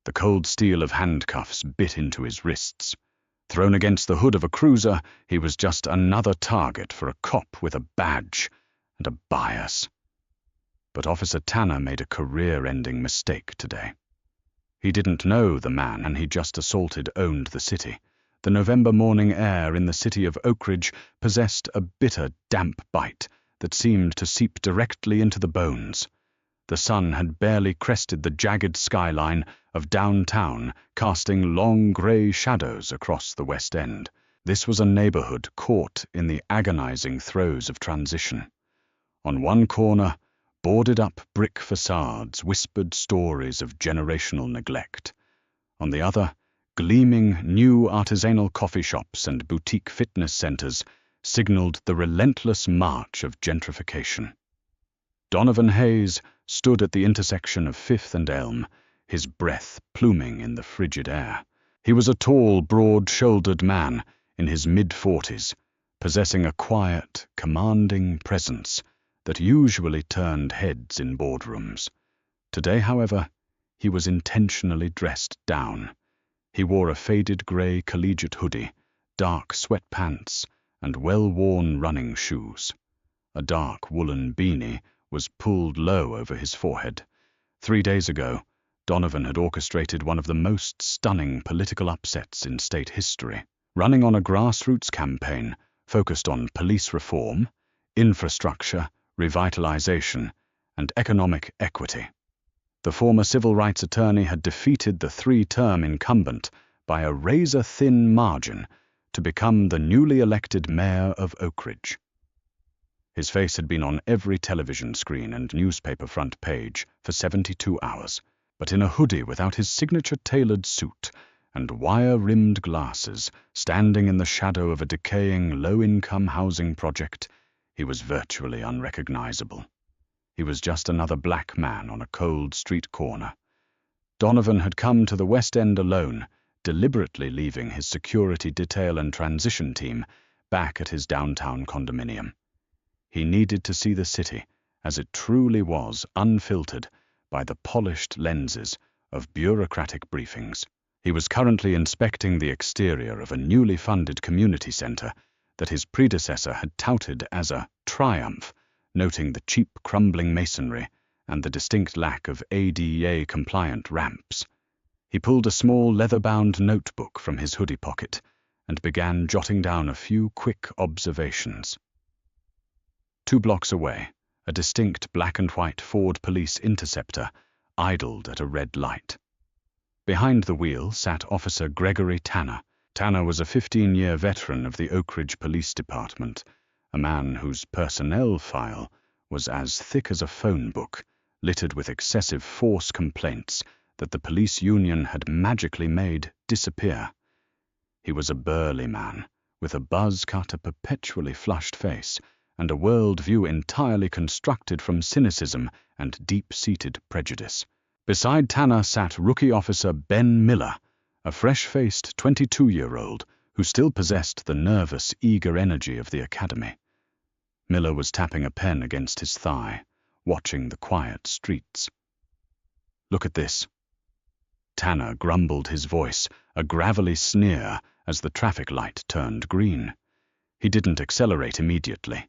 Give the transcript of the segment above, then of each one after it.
The cold steel of handcuffs bit into his wrists. Thrown against the hood of a cruiser, he was just another target for a cop with a badge and a bias. But Officer Tanner made a career-ending mistake today. He didn't know the man and he just assaulted owned the city. The November morning air in the city of Oak Ridge possessed a bitter, damp bite that seemed to seep directly into the bones. The sun had barely crested the jagged skyline of downtown, casting long grey shadows across the West End. This was a neighborhood caught in the agonizing throes of transition. On one corner, boarded-up brick facades whispered stories of generational neglect. On the other, gleaming new artisanal coffee shops and boutique fitness centers signaled the relentless march of gentrification. Donovan Hayes stood at the intersection of Fifth and Elm, his breath pluming in the frigid air. He was a tall, broad-shouldered man in his mid-40s, possessing a quiet, commanding presence that usually turned heads in boardrooms. Today, however, he was intentionally dressed down. He wore a faded grey collegiate hoodie, dark sweatpants, and well-worn running shoes. A dark woolen beanie was pulled low over his forehead. 3 days ago, Donovan had orchestrated one of the most stunning political upsets in state history, running on a grassroots campaign focused on police reform, infrastructure, revitalization, and economic equity. The former civil rights attorney had defeated the 3-term incumbent by a razor-thin margin to become the newly elected mayor of Oak Ridge. His face had been on every television screen and newspaper front page for 72 hours, but in a hoodie without his signature tailored suit and wire-rimmed glasses, standing in the shadow of a decaying low-income housing project, he was virtually unrecognizable. He was just another black man on a cold street corner. Donovan had come to the West End alone, deliberately leaving his security detail and transition team back at his downtown condominium. He needed to see the city as it truly was, unfiltered by the polished lenses of bureaucratic briefings. He was currently inspecting the exterior of a newly funded community center that his predecessor had touted as a triumph, noting the cheap crumbling masonry and the distinct lack of ADA-compliant ramps. He pulled a small leather-bound notebook from his hoodie pocket and began jotting down a few quick observations. 2 blocks away, a distinct black-and-white Ford Police Interceptor idled at a red light. Behind the wheel sat Officer Gregory Tanner. Tanner was a 15-year veteran of the Oak Ridge Police Department, a man whose personnel file was as thick as a phone book, littered with excessive force complaints that the police union had magically made disappear. He was a burly man, with a buzz-cut, a perpetually flushed face, and a world-view entirely constructed from cynicism and deep-seated prejudice. Beside Tanner sat Rookie Officer Ben Miller, a fresh-faced 22-year-old who still possessed the nervous, eager energy of the academy. Miller was tapping a pen against his thigh, watching the quiet streets. "Look at this." Tanner grumbled his voice, a gravelly sneer, as the traffic light turned green. He didn't accelerate immediately.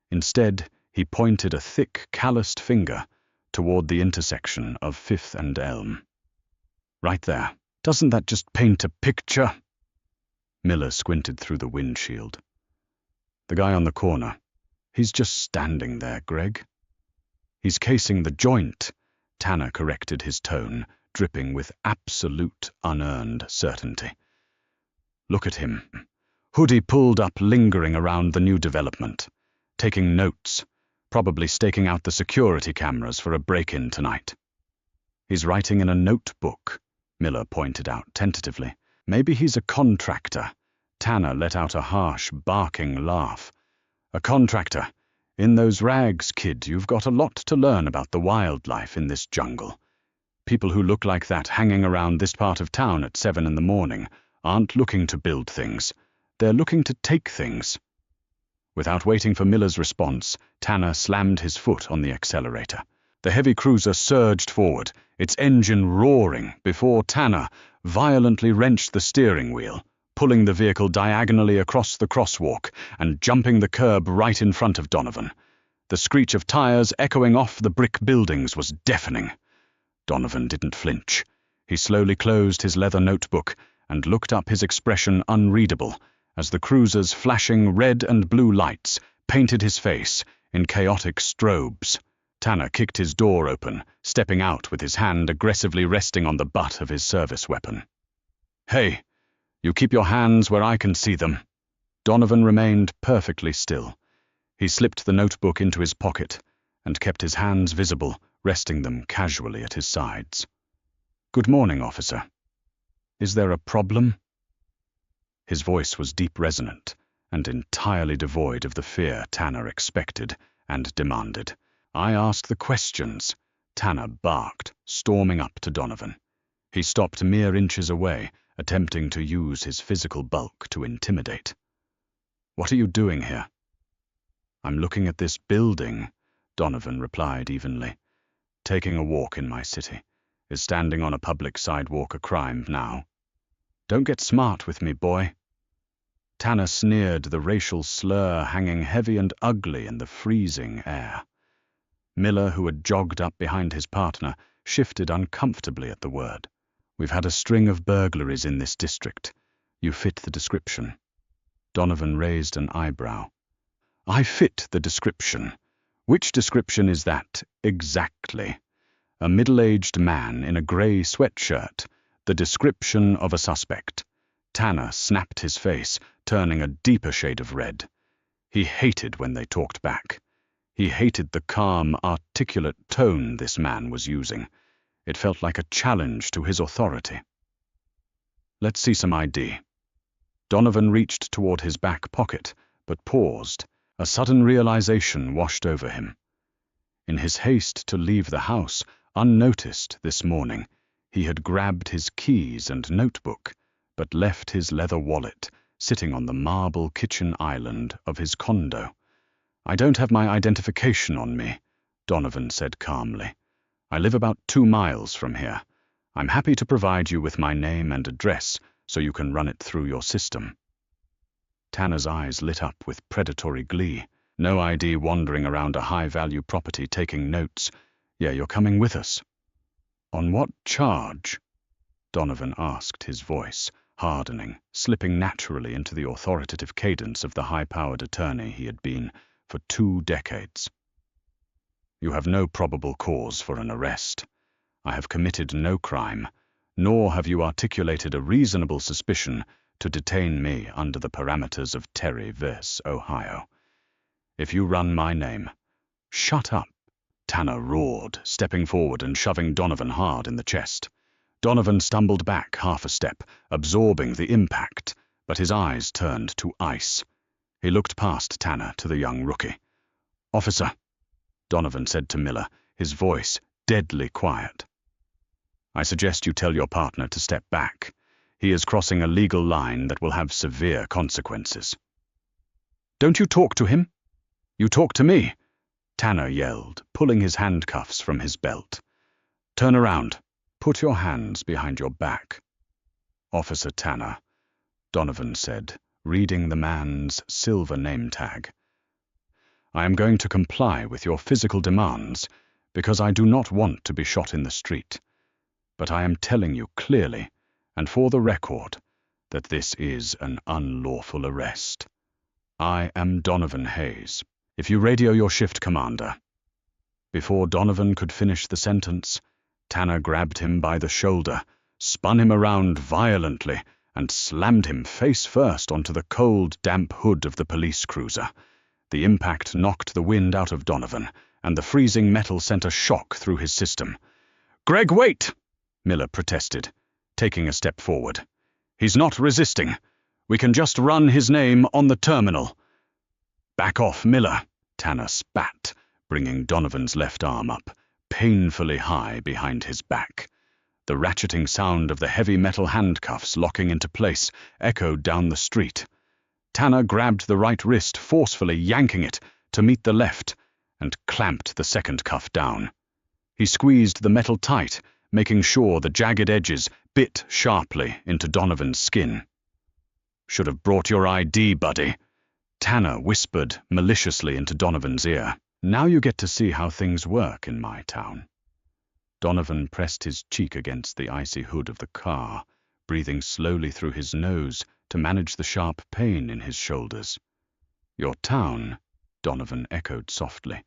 Instead, he pointed a thick, calloused finger toward the intersection of Fifth and Elm. "Right there. Doesn't that just paint a picture?" Miller squinted through the windshield. "The guy on the corner. He's just standing there, Greg." "He's casing the joint," Tanner corrected his tone, dripping with absolute, unearned certainty. "Look at him. Hoodie pulled up, lingering around the new development, taking notes, probably staking out the security cameras for a break-in tonight." "He's writing in a notebook," Miller pointed out tentatively. "Maybe he's a contractor." Tanner let out a harsh, barking laugh. "A contractor? In those rags, kid, you've got a lot to learn about the wildlife in this jungle. People who look like that hanging around this part of town at 7 in the morning aren't looking to build things. They're looking to take things." Without waiting for Miller's response, Tanner slammed his foot on the accelerator. The heavy cruiser surged forward, its engine roaring, before Tanner violently wrenched the steering wheel, pulling the vehicle diagonally across the crosswalk and jumping the curb right in front of Donovan. The screech of tires echoing off the brick buildings was deafening. Donovan didn't flinch. He slowly closed his leather notebook and looked up, his expression unreadable, as the cruiser's flashing red and blue lights painted his face in chaotic strobes. Tanner kicked his door open, stepping out with his hand aggressively resting on the butt of his service weapon. "Hey, you keep your hands where I can see them." Donovan remained perfectly still. He slipped the notebook into his pocket and kept his hands visible, resting them casually at his sides. "Good morning, officer. Is there a problem?" His voice was deep resonant and entirely devoid of the fear Tanner expected and demanded. "I ask the questions," Tanner barked, storming up to Donovan. He stopped mere inches away, attempting to use his physical bulk to intimidate. "What are you doing here?" "I'm looking at this building," Donovan replied evenly. "Taking a walk in my city. Is standing on a public sidewalk a crime now?" "Don't get smart with me, boy." Tanner sneered, the racial slur hanging heavy and ugly in the freezing air. Miller, who had jogged up behind his partner, shifted uncomfortably at the word. "We've had a string of burglaries in this district. You fit the description." Donovan raised an eyebrow. "I fit the description. Which description is that, exactly?" "A middle-aged man in a grey sweatshirt. The description of a suspect." Tanner snapped his face, turning a deeper shade of red. He hated when they talked back. He hated the calm, articulate tone this man was using. It felt like a challenge to his authority. "Let's see some ID." Donovan reached toward his back pocket, but paused. A sudden realization washed over him. In his haste to leave the house, unnoticed this morning, he had grabbed his keys and notebook, but left his leather wallet sitting on the marble kitchen island of his condo. "I don't have my identification on me," Donovan said calmly. "I live about 2 miles from here. I'm happy to provide you with my name and address so you can run it through your system." Tanner's eyes lit up with predatory glee. "No ID wandering around a high-value property taking notes. Yeah, you're coming with us." "On what charge?" Donovan asked, his voice hardening, slipping naturally into the authoritative cadence of the high-powered attorney he had been for 2 decades. "You have no probable cause for an arrest. I have committed no crime, nor have you articulated a reasonable suspicion to detain me under the parameters of Terry vs. Ohio. If you run my name—" "Shut up," Tanner roared, stepping forward and shoving Donovan hard in the chest. Donovan stumbled back half a step, absorbing the impact, but his eyes turned to ice. He looked past Tanner to the young rookie. "Officer," Donovan said to Miller, his voice deadly quiet. "I suggest you tell your partner to step back. He is crossing a legal line that will have severe consequences." "Don't you talk to him? You talk to me," Tanner yelled, pulling his handcuffs from his belt. "Turn around. Put your hands behind your back." "Officer Tanner," Donovan said, reading the man's silver name tag. "I am going to comply with your physical demands because I do not want to be shot in the street. But I am telling you clearly, and for the record, that this is an unlawful arrest. I am Donovan Hayes. If you radio your shift commander." Before Donovan could finish the sentence, Tanner grabbed him by the shoulder, spun him around violently, and slammed him face first onto the cold, damp hood of the police cruiser. The impact knocked the wind out of Donovan, and the freezing metal sent a shock through his system. "Greg, wait!" Miller protested, taking a step forward. "He's not resisting. We can just run his name on the terminal." "Back off, Miller," Tanner spat, bringing Donovan's left arm up, painfully high behind his back. The ratcheting sound of the heavy metal handcuffs locking into place echoed down the street. Tanner grabbed the right wrist, forcefully yanking it to meet the left, and clamped the second cuff down. He squeezed the metal tight, making sure the jagged edges bit sharply into Donovan's skin. "Should have brought your ID, buddy," Tanner whispered maliciously into Donovan's ear. "Now you get to see how things work in my town." Donovan pressed his cheek against the icy hood of the car, breathing slowly through his nose to manage the sharp pain in his shoulders. "Your town," Donovan echoed softly.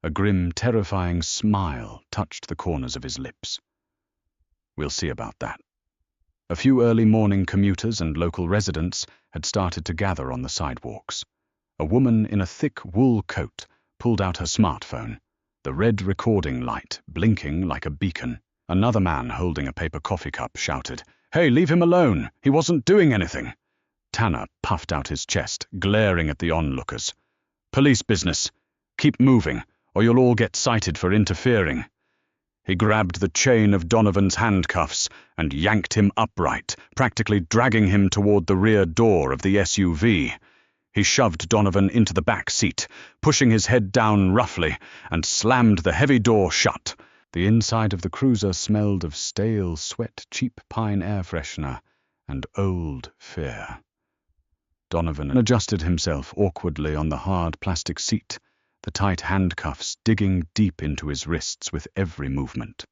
A grim, terrifying smile touched the corners of his lips. "We'll see about that." A few early morning commuters and local residents had started to gather on the sidewalks. A woman in a thick wool coat pulled out her smartphone, the red recording light blinking like a beacon. Another man holding a paper coffee cup shouted, "Hey, leave him alone! He wasn't doing anything!" Tanner puffed out his chest, glaring at the onlookers. "Police business. Keep moving, or you'll all get cited for interfering." He grabbed the chain of Donovan's handcuffs and yanked him upright, practically dragging him toward the rear door of the SUV. He shoved Donovan into the back seat, pushing his head down roughly, and slammed the heavy door shut. The inside of the cruiser smelled of stale sweat, cheap pine air freshener, and old fear. Donovan adjusted himself awkwardly on the hard plastic seat, the tight handcuffs digging deep into his wrists with every movement.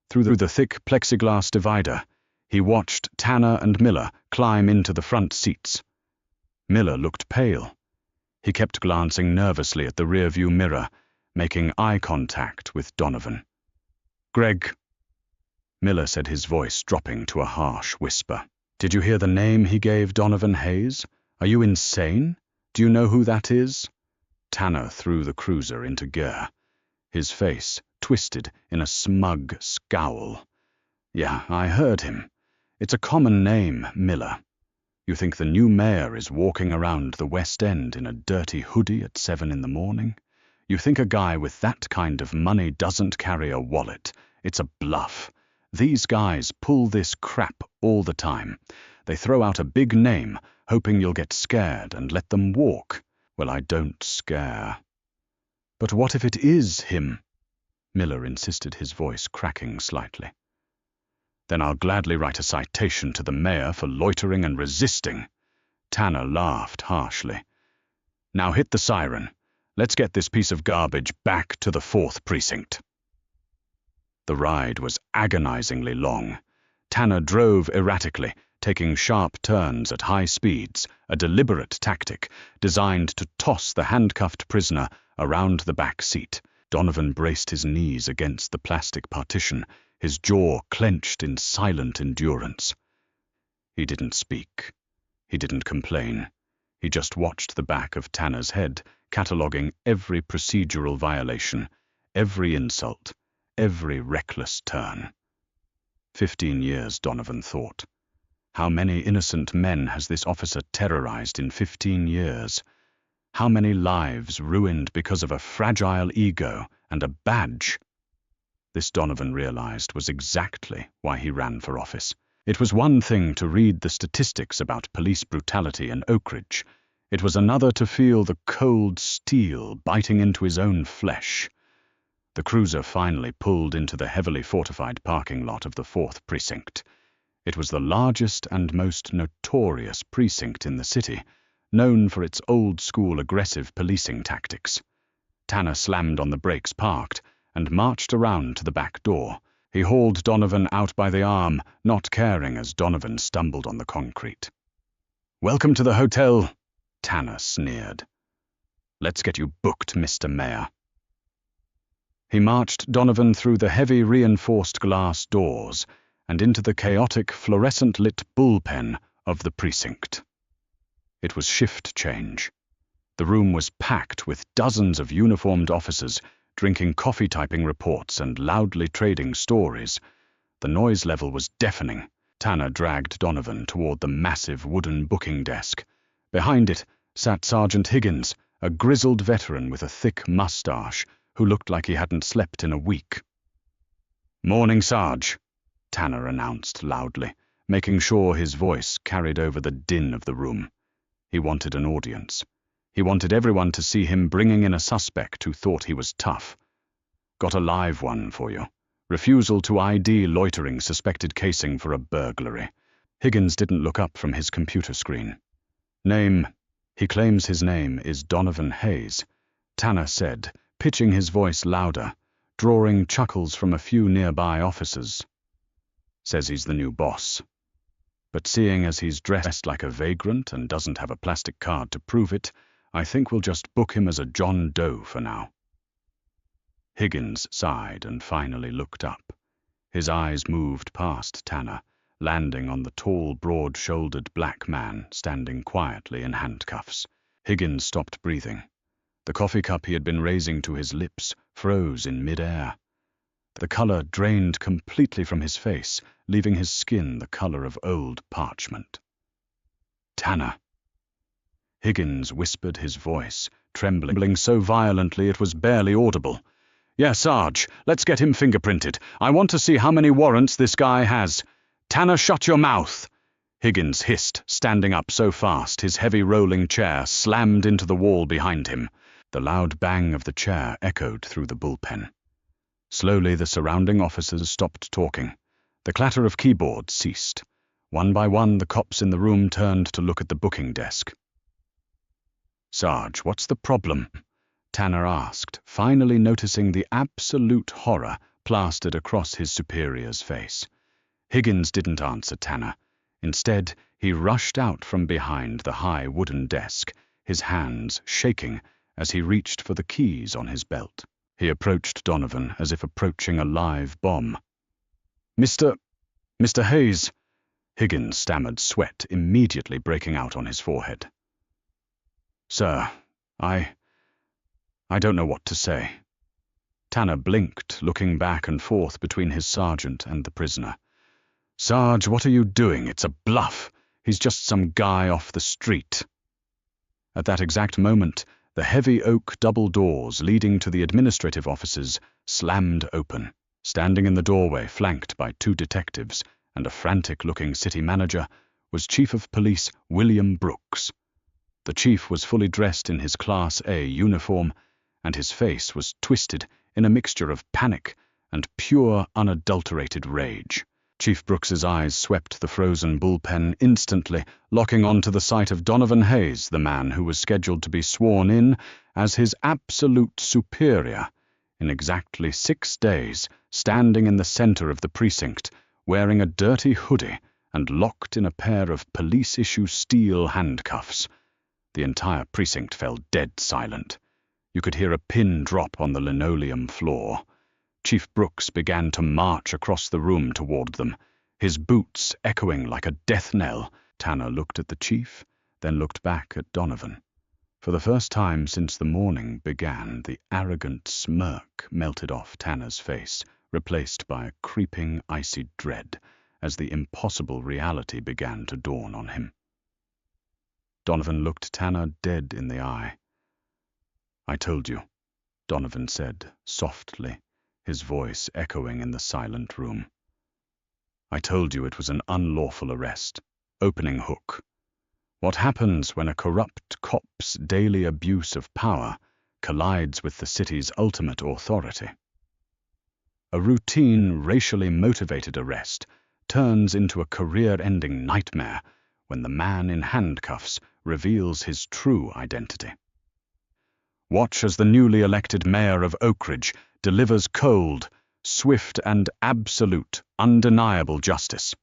Through the thick plexiglass divider, he watched Tanner and Miller climb into the front seats. Miller looked pale. He kept glancing nervously at the rearview mirror, making eye contact with Donovan. "Greg," Miller said, his voice dropping to a harsh whisper. "Did you hear the name he gave Donovan Hayes? Are you insane? Do you know who that is?" Tanner threw the cruiser into gear, his face twisted in a smug scowl. "Yeah, I heard him. It's a common name, Miller. You think the new mayor is walking around the West End in a dirty hoodie at 7 in the morning? You think a guy with that kind of money doesn't carry a wallet? It's a bluff. These guys pull this crap all the time. They throw out a big name, hoping you'll get scared and let them walk. Well, I don't scare." "But what if it is him?" Miller insisted, his voice cracking slightly. "Then I'll gladly write a citation to the mayor for loitering and resisting." Tanner laughed harshly. "Now hit the siren. Let's get this piece of garbage back to the 4th Precinct." The ride was agonizingly long. Tanner drove erratically, taking sharp turns at high speeds, a deliberate tactic designed to toss the handcuffed prisoner around the back seat. Donovan braced his knees against the plastic partition, his jaw clenched in silent endurance. He didn't speak. He didn't complain. He just watched the back of Tanner's head, cataloguing every procedural violation, every insult, every reckless turn. 15 years, Donovan thought. How many innocent men has this officer terrorized in 15 years? How many lives ruined because of a fragile ego and a badge? This, Donovan realized, was exactly why he ran for office. It was one thing to read the statistics about police brutality in Oak Ridge. It was another to feel the cold steel biting into his own flesh. The cruiser finally pulled into the heavily fortified parking lot of the 4th Precinct. It was the largest and most notorious precinct in the city, known for its old-school aggressive policing tactics. Tanner slammed on the brakes, parked, and marched around to the back door. He hauled Donovan out by the arm, not caring as Donovan stumbled on the concrete. "Welcome to the hotel," Tanner sneered. "Let's get you booked, Mr. Mayor." He marched Donovan through the heavy reinforced glass doors and into the chaotic fluorescent-lit bullpen of the precinct. It was shift change. The room was packed with dozens of uniformed officers drinking coffee, typing reports, and loudly trading stories. The noise level was deafening. Tanner dragged Donovan toward the massive wooden booking desk. Behind it sat Sergeant Higgins, a grizzled veteran with a thick mustache who looked like he hadn't slept in a week. "Morning, Sarge," Tanner announced loudly, making sure his voice carried over the din of the room. He wanted an audience. He wanted everyone to see him bringing in a suspect who thought he was tough. Got a live one for you. Refusal to ID loitering suspected casing for a burglary. Higgins didn't look up from his computer screen. Name. He claims his name is Donovan Hayes, Tanner said, pitching his voice louder, drawing chuckles from a few nearby officers. Says he's the new boss. But seeing as he's dressed like a vagrant and doesn't have a plastic card to prove it, I think we'll just book him as a John Doe for now. Higgins sighed and finally looked up. His eyes moved past Tanner, landing on the tall, broad-shouldered black man standing quietly in handcuffs. Higgins stopped breathing. The coffee cup he had been raising to his lips froze in mid-air. The color drained completely from his face, leaving his skin the color of old parchment. Tanner. Higgins whispered, his voice trembling so violently it was barely audible. Yeah, Sarge, let's get him fingerprinted. I want to see how many warrants this guy has. Tanner, shut your mouth! Higgins hissed, standing up so fast his heavy rolling chair slammed into the wall behind him. The loud bang of the chair echoed through the bullpen. Slowly the surrounding officers stopped talking. The clatter of keyboards ceased. One by one the cops in the room turned to look at the booking desk. Sarge, what's the problem? Tanner asked, finally noticing the absolute horror plastered across his superior's face. Higgins didn't answer Tanner. Instead, he rushed out from behind the high wooden desk, his hands shaking as he reached for the keys on his belt. He approached Donovan as if approaching a live bomb. Mr. Hayes, Higgins stammered, sweat immediately breaking out on his forehead. Sir, I don't know what to say. Tanner blinked, looking back and forth between his sergeant and the prisoner. Sarge, what are you doing? It's a bluff. He's just some guy off the street. At that exact moment, the heavy oak double doors leading to the administrative offices slammed open. Standing in the doorway, flanked by two detectives and a frantic-looking city manager, was Chief of Police William Brooks. The chief was fully dressed in his Class A uniform, and his face was twisted in a mixture of panic and pure, unadulterated rage. Chief Brooks's eyes swept the frozen bullpen instantly, locking onto the sight of Donovan Hayes, the man who was scheduled to be sworn in as his absolute superior in exactly 6 days, standing in the center of the precinct, wearing a dirty hoodie and locked in a pair of police-issue steel handcuffs. The entire precinct fell dead silent. You could hear a pin drop on the linoleum floor. Chief Brooks began to march across the room toward them, his boots echoing like a death knell. Tanner looked at the chief, then looked back at Donovan. For the first time since the morning began, the arrogant smirk melted off Tanner's face, replaced by a creeping, icy dread as the impossible reality began to dawn on him. Donovan looked Tanner dead in the eye. I told you, Donovan said, softly, his voice echoing in the silent room. I told you it was an unlawful arrest. Opening hook. What happens when a corrupt cop's daily abuse of power collides with the city's ultimate authority? A routine, racially motivated arrest turns into a career-ending nightmare when the man in handcuffs reveals his true identity. Watch as the newly elected mayor of Oak Ridge delivers cold, swift and absolute, undeniable justice.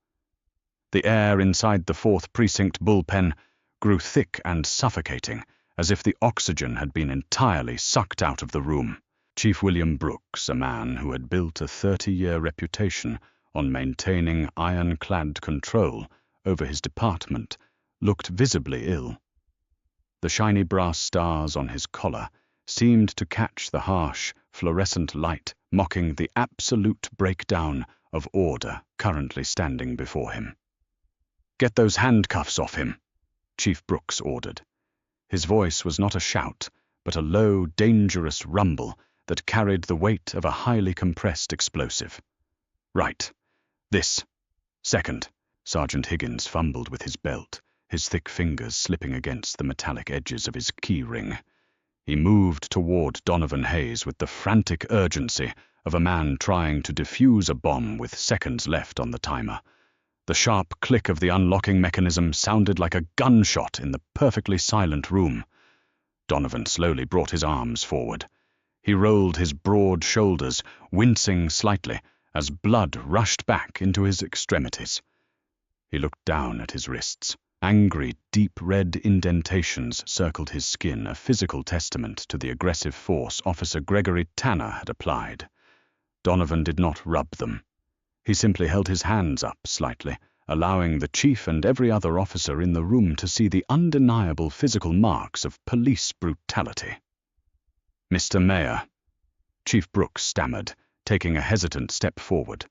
The air inside the 4th Precinct bullpen grew thick and suffocating, as if the oxygen had been entirely sucked out of the room. Chief William Brooks, a man who had built a 30-year reputation on maintaining ironclad control over his department, looked visibly ill. The shiny brass stars on his collar seemed to catch the harsh, fluorescent light mocking the absolute breakdown of order currently standing before him. Get those handcuffs off him, Chief Brooks ordered. His voice was not a shout, but a low, dangerous rumble that carried the weight of a highly compressed explosive. Right. This. Second. Sergeant Higgins fumbled with his belt, his thick fingers slipping against the metallic edges of his key ring. He moved toward Donovan Hayes with the frantic urgency of a man trying to defuse a bomb with seconds left on the timer. The sharp click of the unlocking mechanism sounded like a gunshot in the perfectly silent room. Donovan slowly brought his arms forward. He rolled his broad shoulders, wincing slightly, as blood rushed back into his extremities. He looked down at his wrists. Angry, deep red indentations circled his skin, a physical testament to the aggressive force Officer Gregory Tanner had applied. Donovan did not rub them. He simply held his hands up slightly, allowing the chief and every other officer in the room to see the undeniable physical marks of police brutality. "Mr. Mayor," Chief Brooks stammered, taking a hesitant step forward.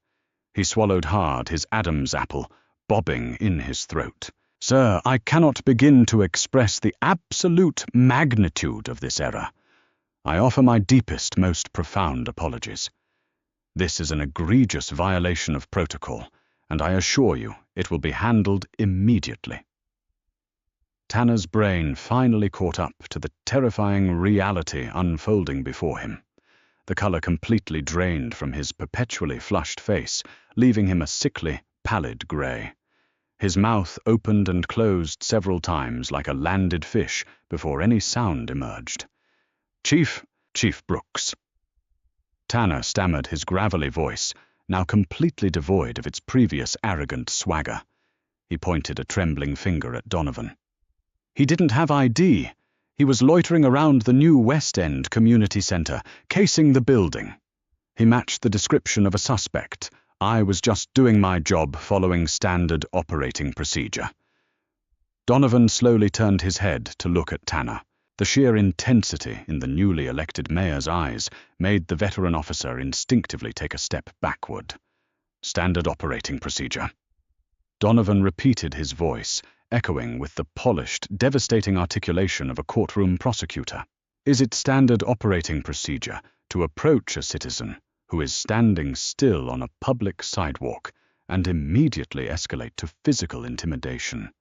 He swallowed hard, his Adam's apple bobbing in his throat. "Sir, I cannot begin to express the absolute magnitude of this error. I offer my deepest, most profound apologies. This is an egregious violation of protocol, and I assure you it will be handled immediately." Tanner's brain finally caught up to the terrifying reality unfolding before him. The color completely drained from his perpetually flushed face, leaving him a sickly, pallid gray. His mouth opened and closed several times like a landed fish before any sound emerged. Chief Brooks." Tanner stammered, his gravelly voice, now completely devoid of its previous arrogant swagger. He pointed a trembling finger at Donovan. "He didn't have ID. He was loitering around the new West End Community Center, casing the building. He matched the description of a suspect. I was just doing my job following standard operating procedure." Donovan slowly turned his head to look at Tanner. The sheer intensity in the newly elected mayor's eyes made the veteran officer instinctively take a step backward. "Standard operating procedure." Donovan repeated his voice, echoing with the polished, devastating articulation of a courtroom prosecutor. "Is it standard operating procedure to approach a citizen who is standing still on a public sidewalk and immediately escalate to physical intimidation?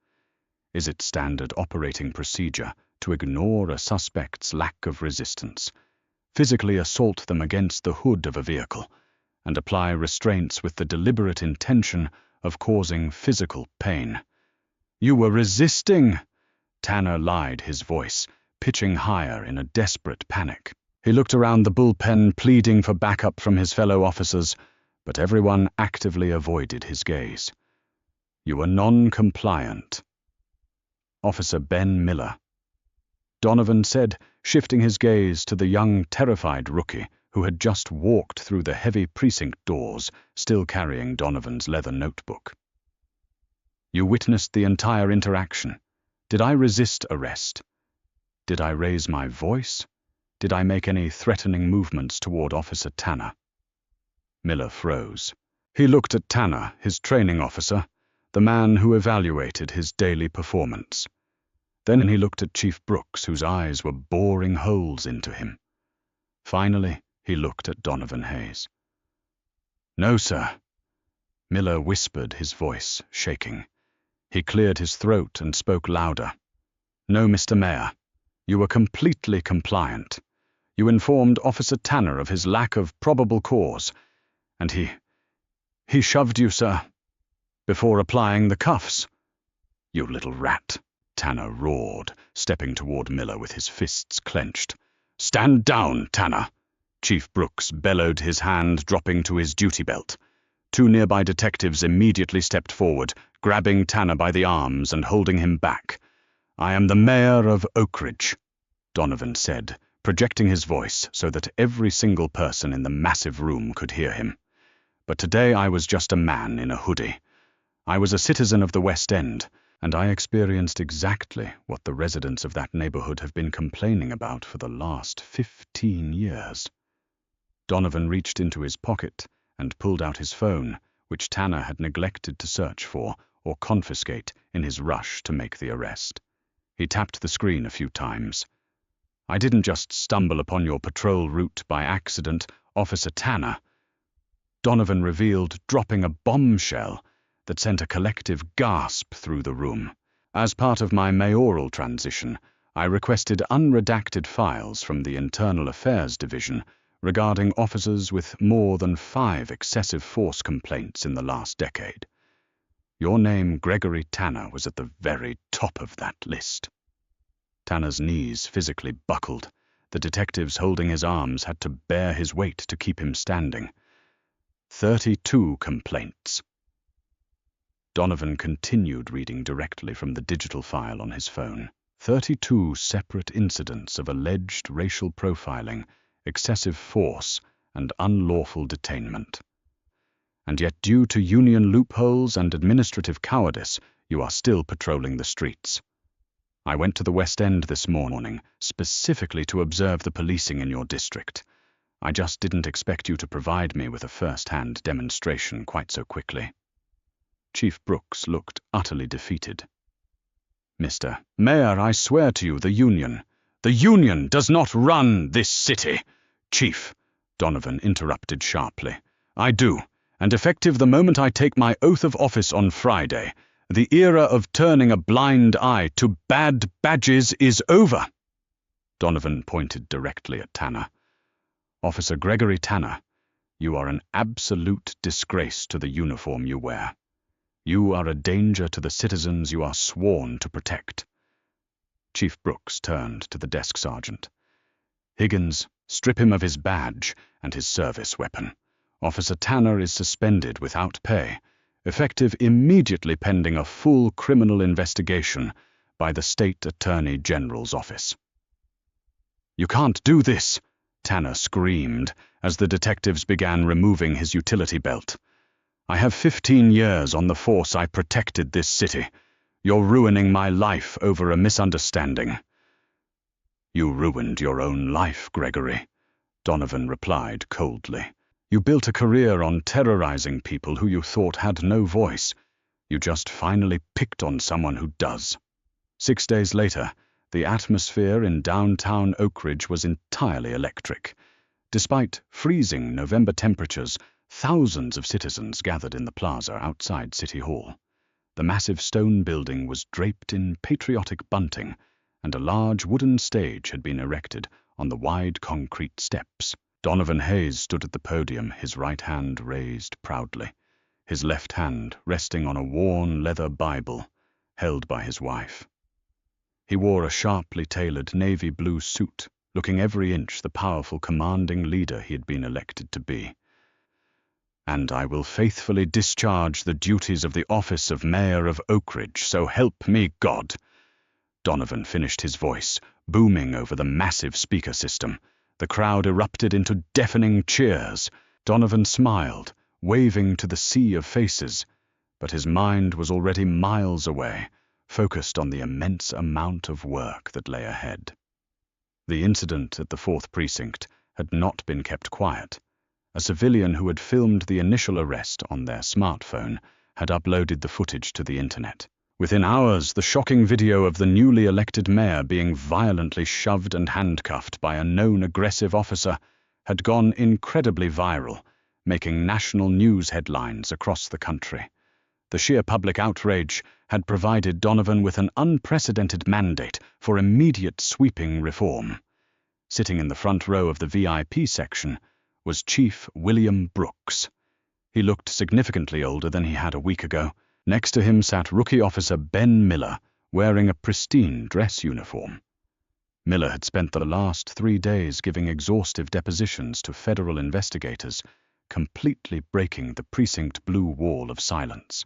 Is it standard operating procedure to ignore a suspect's lack of resistance, physically assault them against the hood of a vehicle, and apply restraints with the deliberate intention of causing physical pain?" "You were resisting," Tanner lied, his voice pitching higher in a desperate panic. He looked around the bullpen, pleading for backup from his fellow officers, but everyone actively avoided his gaze. "You were non-compliant." "Officer Ben Miller," Donovan said, shifting his gaze to the young, terrified rookie who had just walked through the heavy precinct doors, still carrying Donovan's leather notebook. "You witnessed the entire interaction. Did I resist arrest? Did I raise my voice? Did I make any threatening movements toward Officer Tanner?" Miller froze. He looked at Tanner, his training officer, the man who evaluated his daily performance. Then he looked at Chief Brooks, whose eyes were boring holes into him. Finally, he looked at Donovan Hayes. "No, sir," Miller whispered, his voice shaking. He cleared his throat and spoke louder. "No, Mr. Mayor. You were completely compliant. You informed Officer Tanner of his lack of probable cause, and he shoved you, sir, before applying the cuffs." "You little rat," Tanner roared, stepping toward Miller with his fists clenched. "Stand down, Tanner!" Chief Brooks bellowed, his hand dropping to his duty belt. Two nearby detectives immediately stepped forward, grabbing Tanner by the arms and holding him back. "I am the mayor of Oak Ridge," Donovan said, projecting his voice so that every single person in the massive room could hear him. "But today I was just a man in a hoodie. I was a citizen of the West End, and I experienced exactly what the residents of that neighborhood have been complaining about for the last 15 years. Donovan reached into his pocket and pulled out his phone, which Tanner had neglected to search for or confiscate in his rush to make the arrest. He tapped the screen a few times. "I didn't just stumble upon your patrol route by accident, Officer Tanner," Donovan revealed, dropping a bombshell that sent a collective gasp through the room. "As part of my mayoral transition, I requested unredacted files from the Internal Affairs Division regarding officers with more than 5 excessive force complaints in the last decade. Your name, Gregory Tanner, was at the very top of that list. Tanner's knees physically buckled. The detectives holding his arms had to bear his weight to keep him standing. 32 complaints. Donovan continued reading directly from the digital file on his phone. 32 separate incidents of alleged racial profiling, excessive force, and unlawful detainment. And yet, due to union loopholes and administrative cowardice, you are still patrolling the streets. I went to the West End this morning, specifically to observe the policing in your district. I just didn't expect you to provide me with a first-hand demonstration quite so quickly. Chief Brooks looked utterly defeated. Mr. Mayor, I swear to you, the Union does not run this city. Chief, Donovan interrupted sharply. I do, and effective the moment I take my oath of office on Friday, the era of turning a blind eye to bad badges is over. Donovan pointed directly at Tanner. Officer Gregory Tanner, you are an absolute disgrace to the uniform you wear. You are a danger to the citizens you are sworn to protect. Chief Brooks turned to the desk sergeant. Higgins, strip him of his badge and his service weapon. Officer Tanner is suspended without pay, effective immediately pending a full criminal investigation by the State Attorney General's office. You can't do this, Tanner screamed as the detectives began removing his utility belt. I have 15 years on the force I protected this city. You're ruining my life over a misunderstanding. You ruined your own life, Gregory, Donovan replied coldly. You built a career on terrorizing people who you thought had no voice. You just finally picked on someone who does. 6 days later, the atmosphere in downtown Oak Ridge was entirely electric. Despite freezing November temperatures, thousands of citizens gathered in the plaza outside City Hall. The massive stone building was draped in patriotic bunting, and a large wooden stage had been erected on the wide concrete steps. Donovan Hayes stood at the podium, his right hand raised proudly, his left hand resting on a worn leather Bible held by his wife. He wore a sharply tailored navy blue suit, looking every inch the powerful, commanding leader he had been elected to be. And I will faithfully discharge the duties of the office of Mayor of Oak Ridge, so help me God. Donovan finished his voice, booming over the massive speaker system. The crowd erupted into deafening cheers. Donovan smiled, waving to the sea of faces, but his mind was already miles away, focused on the immense amount of work that lay ahead. The incident at the 4th Precinct had not been kept quiet. A civilian who had filmed the initial arrest on their smartphone had uploaded the footage to the internet. Within hours, the shocking video of the newly elected mayor being violently shoved and handcuffed by a known aggressive officer had gone incredibly viral, making national news headlines across the country. The sheer public outrage had provided Donovan with an unprecedented mandate for immediate sweeping reform. Sitting in the front row of the VIP section was Chief William Brooks. He looked significantly older than he had a week ago. Next to him sat Rookie Officer Ben Miller, wearing a pristine dress uniform. Miller had spent the last 3 days giving exhaustive depositions to federal investigators, completely breaking the precinct blue wall of silence.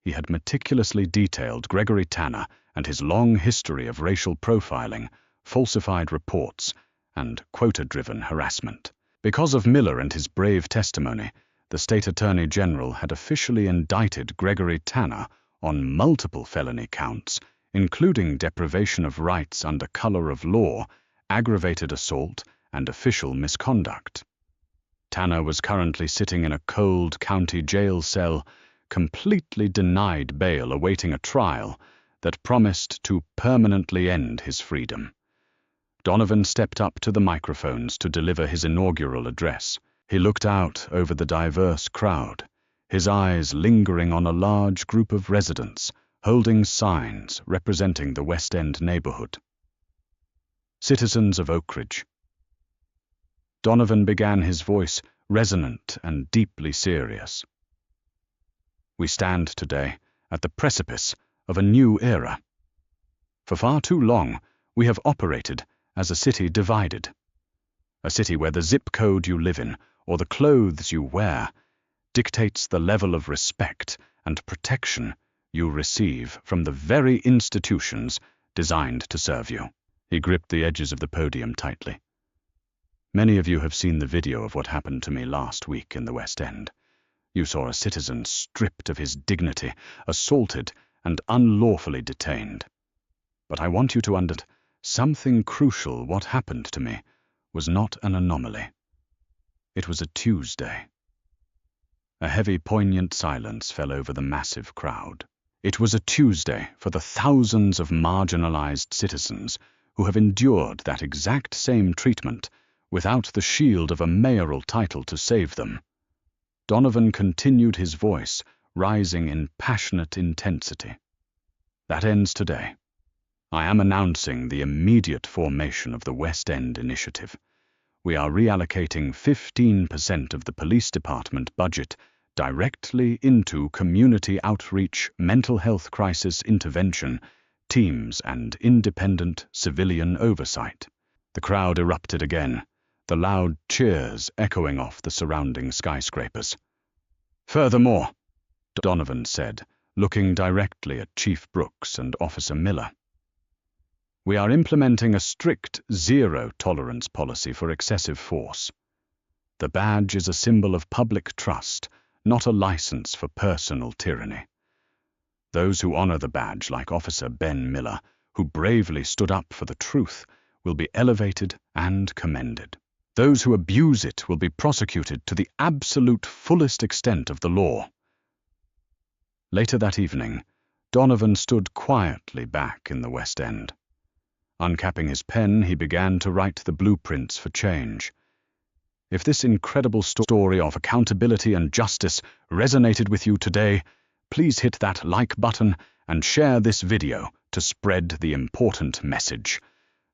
He had meticulously detailed Gregory Tanner and his long history of racial profiling, falsified reports, and quota-driven harassment. Because of Miller and his brave testimony, the State Attorney General had officially indicted Gregory Tanner on multiple felony counts, including deprivation of rights under color of law, aggravated assault, and official misconduct. Tanner was currently sitting in a cold county jail cell, completely denied bail awaiting a trial that promised to permanently end his freedom. Donovan stepped up to the microphones to deliver his inaugural address. He looked out over the diverse crowd, his eyes lingering on a large group of residents holding signs representing the West End neighborhood. Citizens of Oak Ridge, Donovan began, his voice resonant and deeply serious. We stand today at the precipice of a new era. For far too long, we have operated as a city divided. A city where the zip code you live in or the clothes you wear dictates the level of respect and protection you receive from the very institutions designed to serve you. He gripped the edges of the podium tightly. Many of you have seen the video of what happened to me last week in the West End. You saw a citizen stripped of his dignity, assaulted, and unlawfully detained. But I want you to understand something crucial. What happened to me was not an anomaly. It was a Tuesday. A heavy, poignant silence fell over the massive crowd. It was a Tuesday for the thousands of marginalized citizens who have endured that exact same treatment without the shield of a mayoral title to save them. Donovan continued, his voice rising in passionate intensity. That ends today. I am announcing the immediate formation of the West End Initiative. We are reallocating 15% of the police department budget directly into community outreach, mental health crisis intervention, teams, and independent civilian oversight. The crowd erupted again, the loud cheers echoing off the surrounding skyscrapers. Furthermore, Donovan said, looking directly at Chief Brooks and Officer Miller, we are implementing a strict zero-tolerance policy for excessive force. The badge is a symbol of public trust, not a license for personal tyranny. Those who honor the badge, like Officer Ben Miller, who bravely stood up for the truth, will be elevated and commended. Those who abuse it will be prosecuted to the absolute fullest extent of the law. Later that evening, Donovan stood quietly back in the West End. Uncapping his pen, he began to write the blueprints for change. If this incredible story of accountability and justice resonated with you today, please hit that like button and share this video to spread the important message.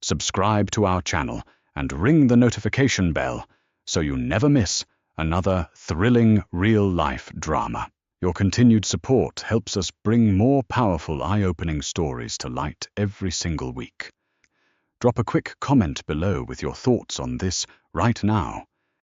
Subscribe to our channel and ring the notification bell so you never miss another thrilling real-life drama. Your continued support helps us bring more powerful, eye-opening stories to light every single week. Drop a quick comment below with your thoughts on this right now.